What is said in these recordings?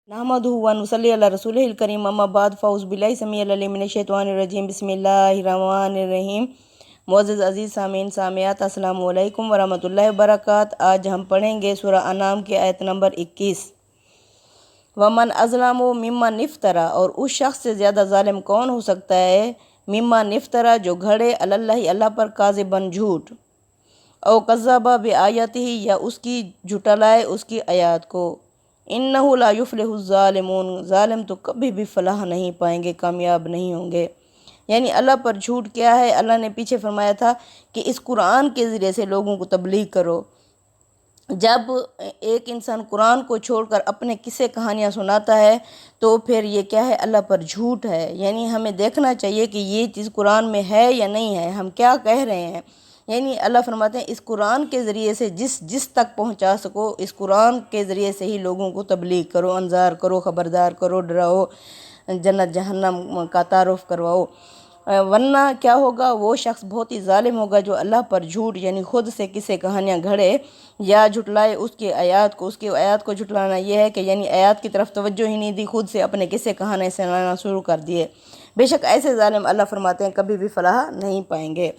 नहमदुहु व नुसल्ली अला रसूलिहिल करीम अम्मा बाद फ़ौज़ बिल्लाहि समीअल अलीम मिनश शैतानिर रजीम बिस्मिल्लाहिर रहमानिर रहीम। मुअज़्ज़ज़ अज़ीज़ सामीन सामियात अस्सलामु अलैकुम व रहमतुल्लाहि व बरकातहू। आज हम पढ़ेंगे सूरह अनाम की आयत नंबर 21। वमन अज़लमु मिम्मन इफ्तरा, और उस शख्स से ज़्यादा ज़ालिम कौन हो सकता है, मिम्मन इफ्तरा जो घड़े अलल्लाहि अल्लाह पर काज़िबन झूठ, औ कज़्ज़बा बिआयतिही या उसकी झुटलाए उसकी आयत को। इन्नहु ला युफ्लिहु ज़ालिमून, ज़ालिम तो कभी भी फलाह नहीं पाएंगे, कामयाब नहीं होंगे। यानी अल्लाह पर झूठ क्या है, अल्लाह ने पीछे फरमाया था कि इस कुरान के ज़रिए से लोगों को तबलीग करो। जब एक इंसान कुरान को छोड़कर अपने किस्से कहानियाँ सुनाता है तो फिर ये क्या है, अल्लाह पर झूठ है। यानी हमें देखना चाहिए कि ये चीज़ कुरान में है या नहीं है, हम क्या कह रहे हैं। यानी अल्लाह फरमाते हैं इस कुरान के ज़रिए से जिस जिस तक पहुंचा सको, इस कुरान के ज़रिए से ही लोगों को तबलीग करो, अंजार करो, ख़बरदार करो, डराओ, जन्नत जहन्नम का तारुफ करवाओ। वरना क्या होगा, वो शख्स बहुत ही ज़ालिम होगा जो अल्लाह पर झूठ यानी ख़ुद से किस्से कहानियाँ घड़े या झुटलाए उसकी आयत को। उसकी आयत को झुटलाना ये है कि यानी आयत की तरफ तवज्जो ही नहीं दी, खुद से अपने किस्से कहानियाँ सुनाना शुरू कर दिए। बेशक ऐसे ज़ालिम अल्लाह फरमाते हैं कभी भी फलाह नहीं पाएंगे।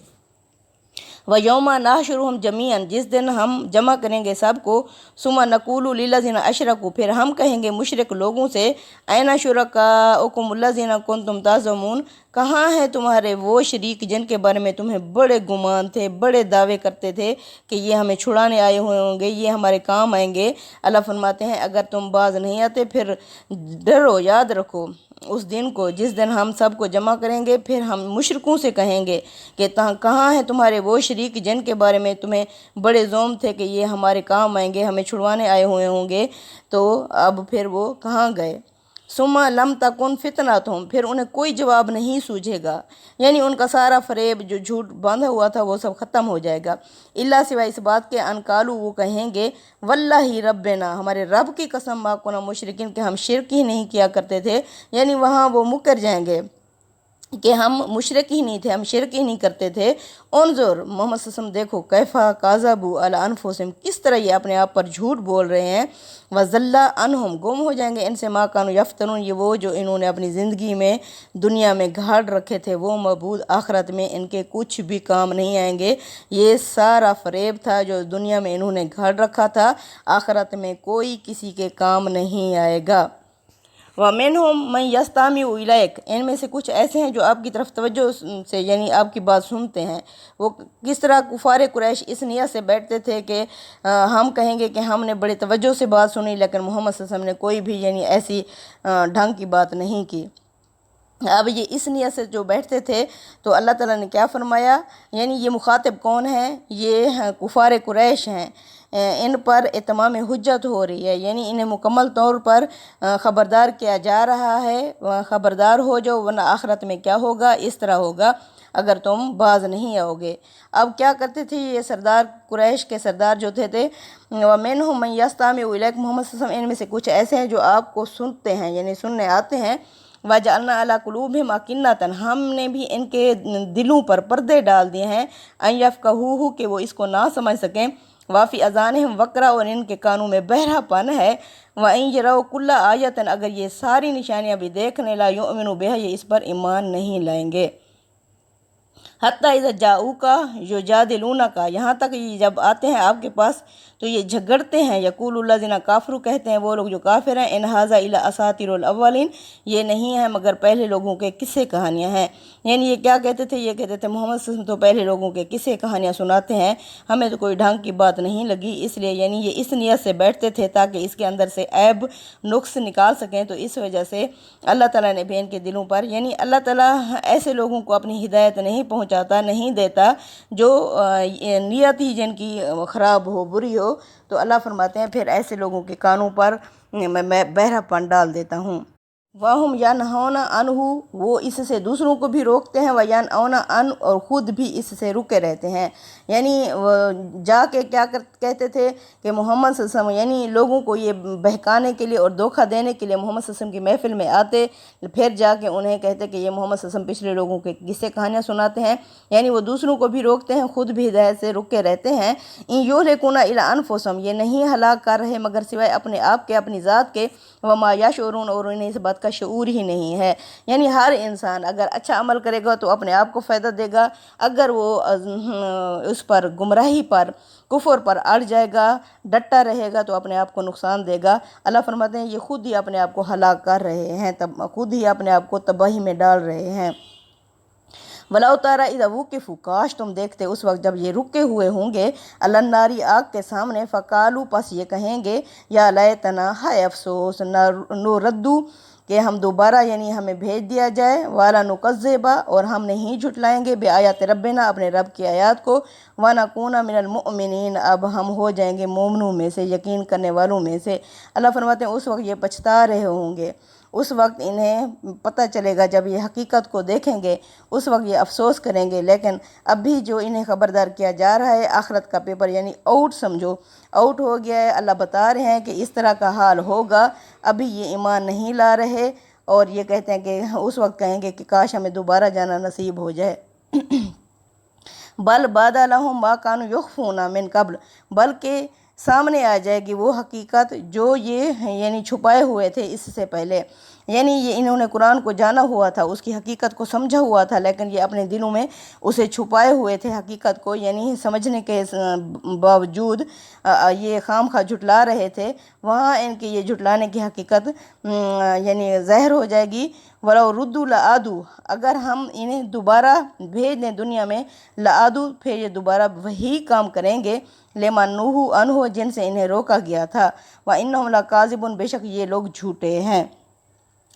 व यौमा नाहशुरुहुम जमीअन, जिस दिन हम जमा करेंगे सबको। सुमा नकूलु लिल्लज़ीना अशरकू, फिर हम कहेंगे मुशरिक लोगों से, ऐना शुरकाउकुम अल्लज़ीना कुंतुम ताज़मून, कहाँ हैं तुम्हारे वो शरीक जिनके बारे में तुम्हें बड़े गुमान थे, बड़े दावे करते थे कि ये हमें छुड़ाने आए हुए होंगे, ये हमारे काम आएंगे। अल्लाह फरमाते हैं अगर तुम बाज नहीं आते फिर डरो, याद रखो उस दिन को जिस दिन हम सबको जमा करेंगे। फिर हम मुशरिकों से कहेंगे कि कहाँ हैं तुम्हारे वो शरीक जिनके बारे में तुम्हें बड़े ज़ोम थे कि ये हमारे काम आएंगे, हमें छुड़वाने आए हुए होंगे, तो अब फिर वो कहाँ गए। सुम्मा लम तकुन फितनतहुम, फिर उन्हें कोई जवाब नहीं सूझेगा। यानी उनका सारा फरेब जो झूठ बांधा हुआ था वो सब ख़त्म हो जाएगा। इल्ला सिवाय इस बात के अनकालू, वो कहेंगे वल्लाही रब्बना, हमारे रब की कसम, मा कुन्ना मुशरिकीन, कि हम शिरक ही नहीं किया करते थे। यानी वहाँ वो मुकर जाएंगे कि हम मुशरिक ही नहीं थे, हम शिरक ही नहीं करते थे। उनजुर मोहम्मद सल्लल्लाहु अलैहि वसल्लम, देखो कैफ़ा काज़बू अला अनफुसिहिम, किस तरह ये अपने आप पर झूठ बोल रहे हैं। वज़ल्ला अनहुम, गुम हो जाएंगे इनसे, मा कानू यफ्तरून, ये वो जो इन्होंने अपनी ज़िंदगी में दुनिया में गाड़ रखे थे, वो मबूद आखिरत में इनके कुछ भी काम नहीं आएंगे। ये सारा फरेब था जो दुनिया में इन्होंने गाड़ रखा था, आखिरत में कोई किसी के काम नहीं आएगा। व मिनहुम मन यस्तमिउ इलैक, इनमें से कुछ ऐसे हैं जो आपकी तरफ तवज्जो से यानी आपकी बात सुनते हैं। वो किस तरह कुफार कुरैश इस नियत से बैठते थे कि हम कहेंगे कि हमने बड़े तवज्जो से बात सुनी, लेकिन मोहम्मद सल्लल्लाहु अलैहि वसल्लम ने कोई भी यानी ऐसी ढंग की बात नहीं की। अब ये इस नियत से जो बैठते थे तो अल्लाह ताला ने क्या फरमाया, यानी ये मुखातिब कौन है, ये कुफार कुरैश हैं। इन पर इत्माम हुज्जत हो रही है, यानी इन्हें मुकम्मल तौर पर ख़बरदार किया जा रहा है। ख़बरदार हो जाओ वरना आखिरत में क्या होगा, इस तरह होगा अगर तुम बाज नहीं आओगे। अब क्या करते थे ये सरदार, कुरैश के सरदार जो थे व मिनहुम मन यस्तमिउ इलैक, मोहम्मद सल्लल्लाहु अलैहि वसल्लम इनमें से कुछ ऐसे हैं जो आपको सुनते हैं यानी सुनने आते हैं। वजअलना अला कुलूबिहिम अकिन्नतन, हमने भी इनके दिलों पर पर्दे डाल दिए हैं, अन यफ़क़हूहु, कि वो इसको ना समझ सकें। वाफ़ी अज़ानिहिम वक़रा, और इनके कानों में बहरापन है। व इन यरौ कुल्ला आयतन, अगर ये सारी निशानियाँ भी देखने, ला युमिनु बिहा, ये इस पर ईमान नहीं लाएंगे। हत्ता इज़ा जाऊका युजादिलूना का, यहाँ तक ये जब आते हैं आपके पास तो ये झगड़ते हैं। यक़ूलुल्लज़ीना काफ़रू, कहते हैं वो लोग जो काफिर हैं, इन हाज़ा इल्ला असातिरुल अव्वलीन, ये नहीं है मगर पहले लोगों के किस्से कहानियाँ हैं। यानी ये क्या कहते थे, ये कहते थे मोहम्मद सल्लल्लाहु अलैहि वसल्लम तो पहले लोगों के किस्से कहानियाँ सुनाते हैं, हमें तो कोई ढंग की बात नहीं लगी, इसलिए यानी ये इस नियत से बैठते थे ताकि इसके अंदर से ऐब नुक्स निकाल सकें। तो इस वजह से अल्लाह ताला ने भी इनके दिलों पर, यानी अल्लाह ताला ऐसे लोगों को अपनी हिदायत नहीं पहुँचाता, नहीं देता जो नियत ही जिनकी ख़राब हो, बुरी हो। तो अल्लाह फरमाते हैं फिर ऐसे लोगों के कानों पर मैं बहरापन डाल देता हूँ। वाहुम यनहौना अनहु, वो इससे दूसरों को भी रोकते हैं। वयनऔना अन, और ख़ुद भी इससे रुके रहते हैं। यानी जाके क्या کہتے تھے کہ محمد صلی اللہ علیہ وسلم یعنی لوگوں کو یہ بہکانے کے لیے اور دھوکہ دینے کے لیے محمد صلی اللہ علیہ وسلم کی محفل میں آتے، پھر جا کے انہیں کہتے کہ یہ محمد صلی اللہ علیہ وسلم پچھلے لوگوں کے قصے کہانیاں سناتے ہیں، یعنی وہ دوسروں کو بھی روکتے ہیں، خود بھی ہدایت سے رکے رہتے ہیں۔ ان یہلکون الا انفسہم، یہ نہیں ہلاک کر رہے مگر سوائے اپنے آپ کے، اپنی ذات کے، وما یشعرون، اور انہیں اس بات کا شعور ہی نہیں ہے۔ یعنی ہر انسان اگر اچھا عمل کرے گا تو اپنے آپ کو فائدہ دے گا، اگر وہ اس پر گمراہی پر، کفر پر اڑ جائے گا، ڈٹا رہے گا تو اپنے آپ کو نقصان دے گا۔ اللہ فرماتے ہیں یہ خود ہی اپنے آپ کو ہلاک کر رہے ہیں، خود ہی اپنے آپ کو تباہی میں ڈال رہے ہیں۔ وَلَوْ تَرَىٰ إِذَا وُقِفُوا، کاش تم دیکھتے اس وقت جب یہ رکے ہوئے ہوں گے عَلَى النَّارِ، آگ کے سامنے، فَقَالُوا، پس یہ کہیں گے، یا لیتنا، ہائے افسوس، نُرَدُّ، کہ ہم دوبارہ یعنی ہمیں بھیج دیا جائے، وَلَا نُكَذِّبَ، اور ہم نہیں جھٹلائیں گے، بِآیاتِ رَبِّنَا، اپنے رب کی آیات کو، وَنَكُونَ مِنَ الْمُؤْمِنِينَ، اب ہم ہو جائیں گے مومنوں میں سے، یقین کرنے والوں میں سے۔ اللہ فرماتے ہیں اس وقت یہ پچھتا رہے ہوں گے، اس وقت انہیں پتہ چلے گا، جب یہ حقیقت کو دیکھیں گے اس وقت یہ افسوس کریں گے، لیکن اب بھی جو انہیں خبردار کیا جا رہا ہے آخرت کا پیپر یعنی آؤٹ سمجھو، آؤٹ ہو گیا ہے۔ اللہ بتا رہے ہیں کہ اس طرح کا حال ہوگا، ابھی یہ ایمان نہیں لا رہے اور یہ کہتے ہیں کہ اس وقت کہیں گے کہ کاش ہمیں دوبارہ جانا نصیب ہو جائے۔ بل باد لہم ما کانوا یخفون من قبل، بلکہ سامنے آ جائے گی وہ حقیقت جو یہ یعنی چھپائے ہوئے تھے اس سے پہلے، یعنی یہ انہوں نے قرآن کو جانا ہوا تھا، اس کی حقیقت کو سمجھا ہوا تھا، لیکن یہ اپنے دلوں میں اسے چھپائے ہوئے تھے حقیقت کو، یعنی سمجھنے کے باوجود یہ خام خواہ جھٹلا رہے تھے، وہاں ان کے یہ جھٹلانے کی حقیقت یعنی ظاہر ہو جائے گی۔ وَلَوْ رُدُّوا لَعَادُوا، اگر ہم انہیں دوبارہ بھیج دیں دنیا میں، لَعَادُوا، پھر یہ دوبارہ وہی کام کریں گے، لِمَا نُہُوا عَنْهُ، جن سے انہیں روکا گیا تھا، وَإِنَّهُمْ لَكَاذِبُونَ، بے شک یہ لوگ جھوٹے ہیں۔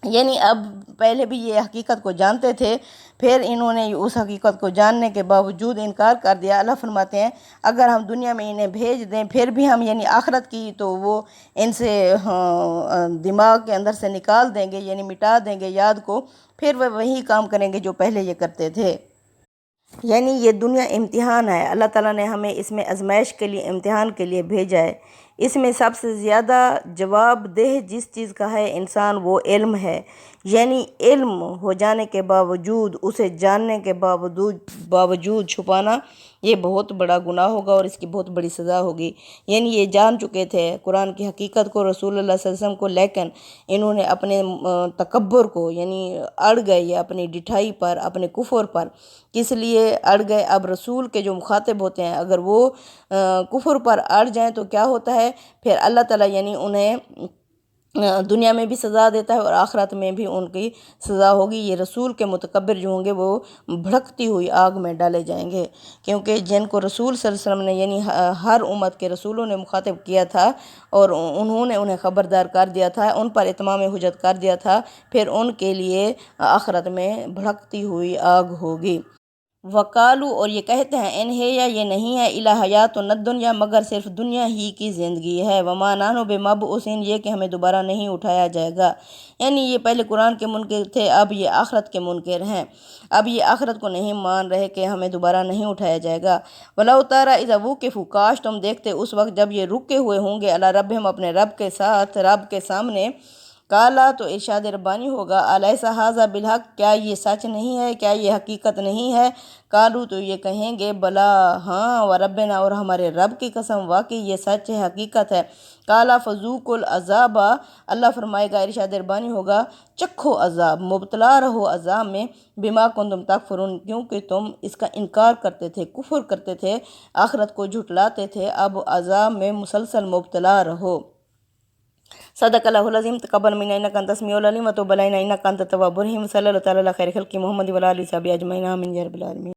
یعنی اب پہلے بھی یہ حقیقت کو جانتے تھے، پھر انہوں نے اس حقیقت کو جاننے کے باوجود انکار کر دیا۔ اللہ فرماتے ہیں اگر ہم دنیا میں انہیں بھیج دیں پھر بھی ہم یعنی آخرت کی تو وہ ان سے دماغ کے اندر سے نکال دیں گے، یعنی مٹا دیں گے یاد کو، پھر وہ وہی کام کریں گے جو پہلے یہ کرتے تھے۔ یعنی یہ دنیا امتحان ہے، اللہ تعالیٰ نے ہمیں اس میں آزمائش کے لیے، امتحان کے لیے بھیجا ہے۔ اس میں سب سے زیادہ جواب دہ جس چیز کا ہے انسان وہ علم ہے، یعنی علم ہو جانے کے باوجود، اسے جاننے کے باوجود چھپانا یہ بہت بڑا گناہ ہوگا اور اس کی بہت بڑی سزا ہوگی۔ یعنی یہ جان چکے تھے قرآن کی حقیقت کو، رسول اللہ صلی اللہ علیہ وسلم کو، لیکن انہوں نے اپنے تکبر کو یعنی اڑ گئے اپنی ڈٹھائی پر، اپنے کفر پر، کس لیے اڑ گئے؟ اب رسول کے جو مخاطب ہوتے ہیں اگر وہ کفر پر اڑ جائیں تو کیا ہوتا ہے؟ پھر اللہ تعالیٰ یعنی انہیں دنیا میں بھی سزا دیتا ہے اور آخرت میں بھی ان کی سزا ہوگی۔ یہ رسول کے متکبر جو ہوں گے وہ بھڑکتی ہوئی آگ میں ڈالے جائیں گے، کیونکہ جن کو رسول صلی اللہ علیہ وسلم نے یعنی ہر امت کے رسولوں نے مخاطب کیا تھا اور انہوں نے انہیں خبردار کر دیا تھا، ان پر اتمام حجت کر دیا تھا، پھر ان کے لیے آخرت میں بھڑکتی ہوئی آگ ہوگی۔ وقالو، اور یہ کہتے ہیں، ان ہے یا یہ نہیں ہے، الا حیاتنا الدنیا، مگر صرف دنیا ہی کی زندگی ہے، وما نحن بمبعوثین، یہ کہ ہمیں دوبارہ نہیں اٹھایا جائے گا۔ یعنی یہ پہلے قرآن کے منکر تھے، اب یہ آخرت کے منکر ہیں، اب یہ آخرت کو نہیں مان رہے کہ ہمیں دوبارہ نہیں اٹھایا جائے گا۔ وَلَوْ تَرَىٰ إِذَا وُقِفُوا، کاش تم دیکھتے اس وقت جب یہ رکے ہوئے ہوں گے علی ربہم، اپنے رب کے ساتھ، رب کے سامنے، کالا، تو ارشاد ربانی ہوگا، الیس ھذا بالحق، کیا یہ سچ نہیں ہے، کیا یہ حقیقت نہیں ہے؟ قالوا، تو یہ کہیں گے، بلا، ہاں، وربنا، اور ہمارے رب کی قسم، واقعی یہ سچ ہے، حقیقت ہے۔ قال فذوقوا العذاب، اللہ فرمائے گا، ارشاد ربانی ہوگا، چکھو عذاب، مبتلا رہو عذاب میں، بما کنتم تکفرون، کیونکہ تم اس کا انکار کرتے تھے، کفر کرتے تھے، آخرت کو جھٹلاتے تھے، اب عذاب میں مسلسل مبتلا رہو۔ صدق اللہ العظیم، تقبل منا انک انت السمیع العلیم وتب علینا انک انت التواب الرحیم، صلی اللہ تعالی علی خیر خلق محمد وعلی آلہ وصحبہ اجمعین، آمین یا رب العالمین۔